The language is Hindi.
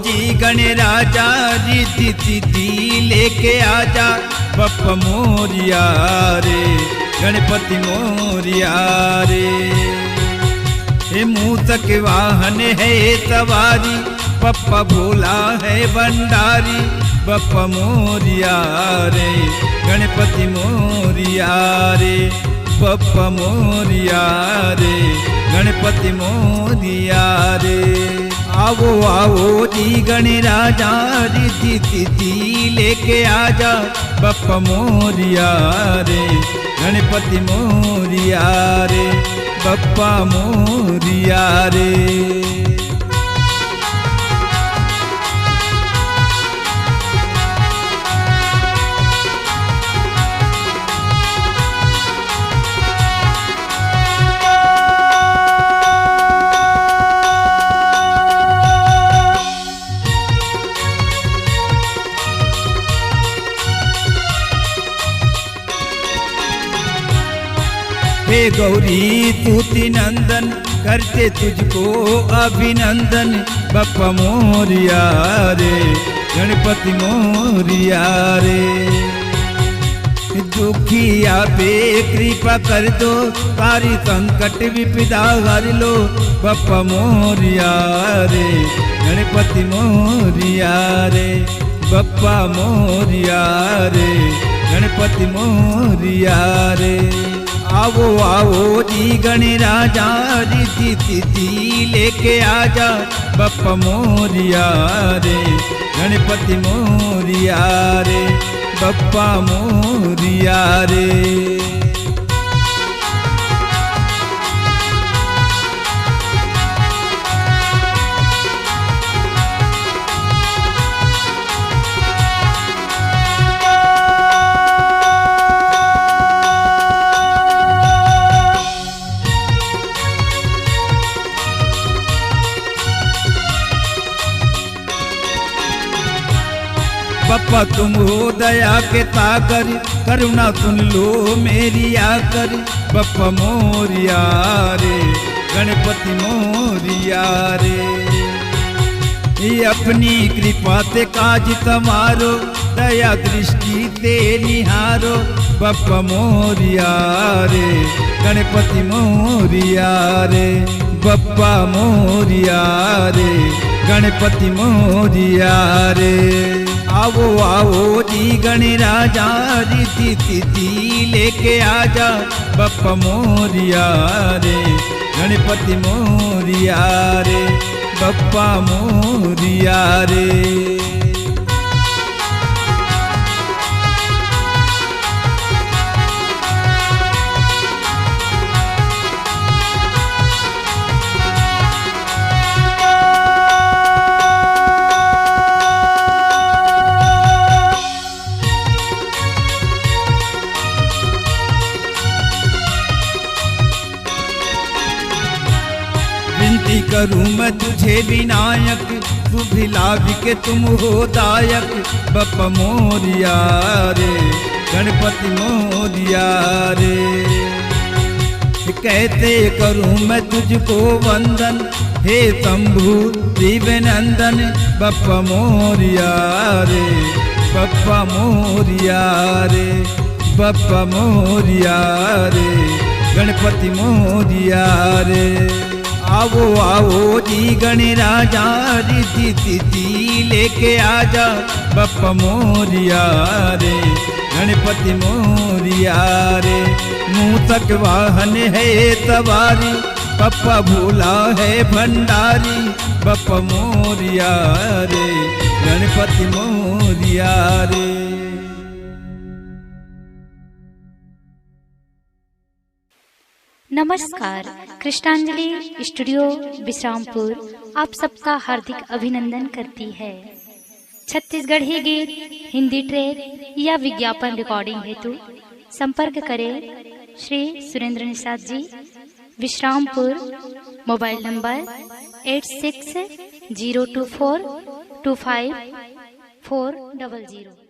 जी गणराजा रिद्धि सिद्धि लेके आजा बप्पा मोरिया रे गणपति मोरिया रे। हे मूषक वाहन है सवारी बप्पा भोला है भंडारी बप्पा मोरिया रे गणपति मोरिया रे बप्पा मोरिया रे गणपति मोरिया रे। आओ आओ जी गणराजा रिद्धि सिद्धि लेके आजा बप्पा मोरिया रे गणपति मोरिया रे बप्पा मोरिया रे। हे गौरी तूती नंदन करते तुझको अभिनंदन बप्पा मोरिया रे गणपति मोरिया रे। दुखिया पे कृपा कर दो सारी संकट विपदा हर लो बप्पा मोरिया रे गणपति मोरिया रे बप्पा मोरिया रे गणपति मोरिया रे। आओ आओ जी गणराजा रिद्धि सिद्धि लेके आजा बप्पा मोरिया रे गणपति मोरिया रे बप्पा मोरिया रे। बप्पा तुम हो दया के सागर करुणा सुन लो मेरी आकर बप्पा मोरिया रे गणपति मोरिया रे। ये अपनी कृपा से काज समारो दया दृष्टि से निहारो बप्पा मोरिया रे गणपति मोरिया रे बप्पा मोरिया रे गणपति मोरिया रे। आओ आओ जी गणराजा रिद्धि सिद्धि लेके आजा बप्पा मोरिया रे गणपति मोरिया रे बप्पा मोरिया रे। विनती करूं मैं तुझे विनायक तू भिलावि के तुम हो दायक बप्पा मोरिया रे गणपति मोरिया रे। कहते करूं मैं तुझको वंदन हे शंभु दिव्यनंदन बप्पा मोरिया रे बप्पा मोरिया रे बप्पा मोरिया रे गणपति मोरिया रे। आओ आओ जी गणराजा रिद्धि सिद्धि लेके आजा बप्पा मोरिया रे गणपति मोरिया रे। मूषक वाहन है सवारी बप्पा भोला है भंडारी बप्पा मोरिया रे गणपति मोरिया रे। नमस्कार, कृष्णांजलि स्टूडियो विश्रामपुर आप सबका हार्दिक अभिनंदन करती है। छत्तीसगढ़ी गीत, हिंदी ट्रैक या विज्ञापन रिकॉर्डिंग हेतु संपर्क करें श्री सुरेंद्र निषाद जी, विश्रामपुर। Mobile number 86 024 25 400।